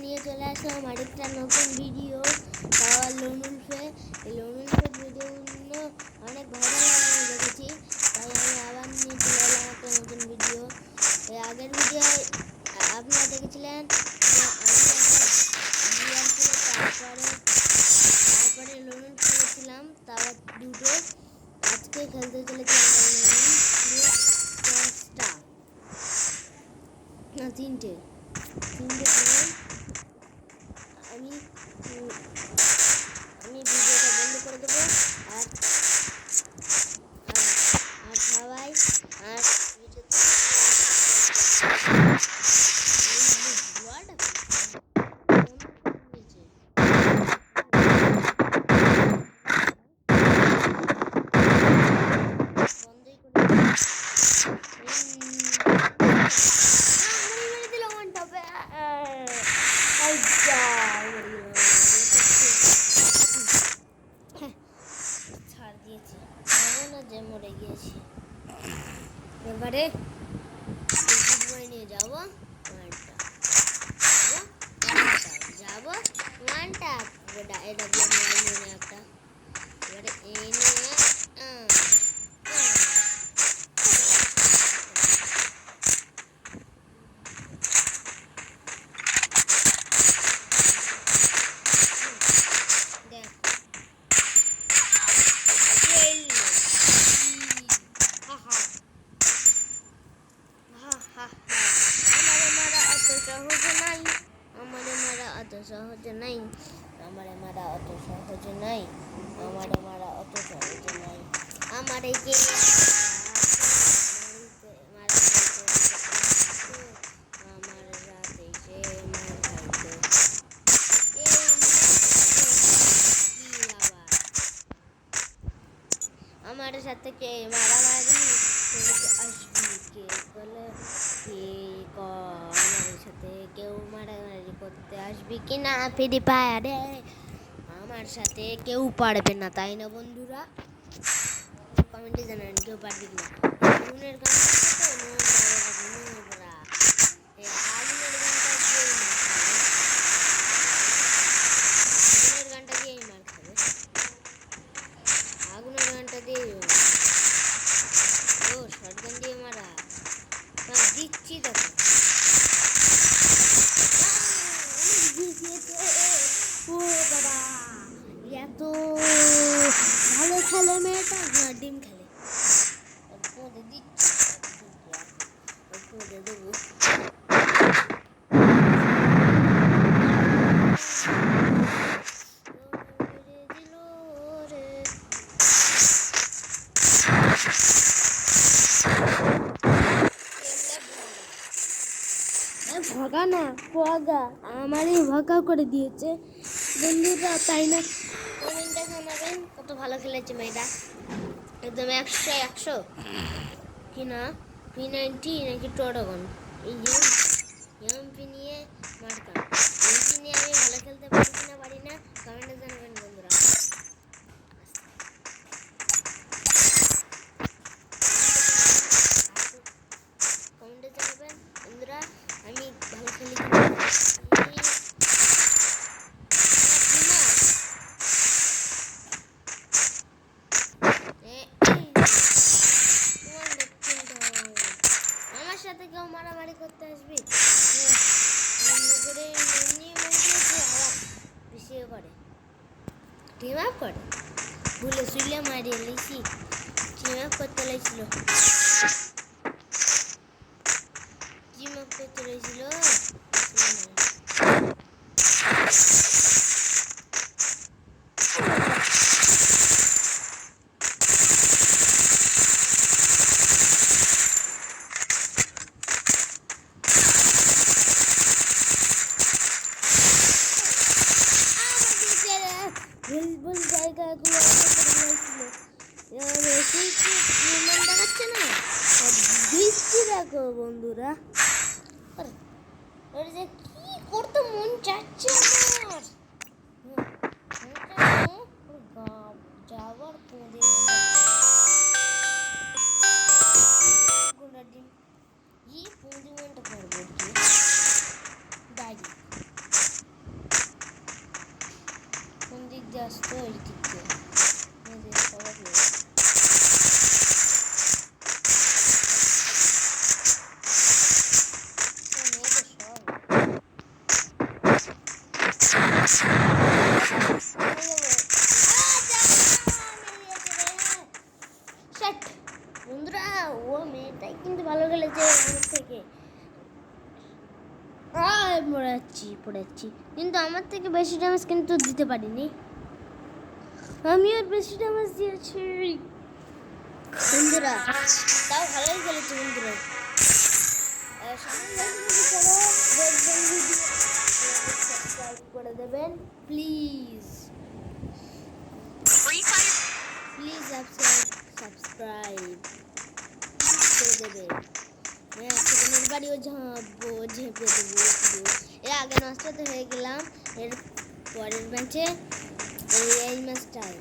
নিয়ে চলে আসলাম আরেকটা নতুন ভিডিও। তাও লোনুলফে লোনুলফের ভিডিওগুলো অনেক ভাইরাল আমি দেখেছি, তাই আমি আবার নিয়ে চলে এলাম একটা নতুন ভিডিও। এই আগের ভিডিও আপনারা দেখেছিলেন যে আমি তারপরে লোনুল খেলেছিলাম, তারপর দুটো আজকে খেলতে চলেছিলাম পাঁচটা না তিনটে খেলাম। আমি ভিডিওটা বন্ধ করে দেবো আর সবাই আর ছাড় দিয়েছি না যে মরে গিয়েছি। এবারে নিয়ে যাবো যাবো ওয়ানটা এটা দিয়ে নিয়ে একটা এবারে এই নিয়ে সহজে নাই আমারে মারা অত সহজে নাই আমারে কে আমার রাতে সে মার খাইতে আমার সাথে কে মারামারি আসবি কে বলে কে আমার সাথে কেউ মারামারি করতে আসবি কি না ফ্রি ফায়ারে আমার সাথে কেউ পারবে না, তাই না বন্ধুরা? কমেন্টে জানান কেউ পারবে কি না। আগুনের গানটা দিয়ে মার খাবে, আগুনের গানটা দিয়ে ও শটগান দিয়ে মারা দিচ্ছি দেখো। ও বাবা এত ভালো খেলে মেয়েটা, না ডিম খেলে দেবো। ভগা না পগা আমারই ভগা করে দিয়েছে বন্ধুরা, তাই না? কমেন্টে জানাবেন কত ভালো খেলেছে মেয়েটা, একদম 100 কি না P90 নাকি টোডাগন এই এমপি নিয়ে মারতাম। এমপি নিয়ে আমি ভালো খেলতে পারি না কমেন্টে জানাবেন বন্ধুরা। কমেন্টে জানাবেন বন্ধুরা আমি ভালো খেলি আমার সাথে কেউ মারামারি করতে আসবি পিছিয়ে করে টিম আপ করে ভুলে শুলে মারিয়ে লিখি টিম আপ করতে লেগেছিল ভুল জায়গাগুলো দেখাচ্ছে না বৃষ্টি দেখো বন্ধুরা, ওর যে কি করতে মন চাচ্ছে আমার যাওয়ার পরে ডিম ই 15 মিনিট করবো দাঁড়িয়ে খেলেছে আমার থেকে। পড়াচ্ছি কিন্তু আমার থেকে বেশি ড্যামেজ কিন্তু দিতে পারিনি। আমি আর বেশি ড্যামেজ দিয়েছি বন্ধুরা, তাও ভালোই খেলেছি বন্ধুরা। সাবস্ক্রাইব করে দেবেন প্লিজ প্লিজ সাবস্ক্রাইব করে দেবেন। হ্যাঁ, সেখানের বাড়িও ঝাঁপবো, ঝেঁপে দেবো পুরো। এর আগে নষ্ট তো হয়ে গেলাম, এর পরের ম্যাচে এই ম্যাচটায়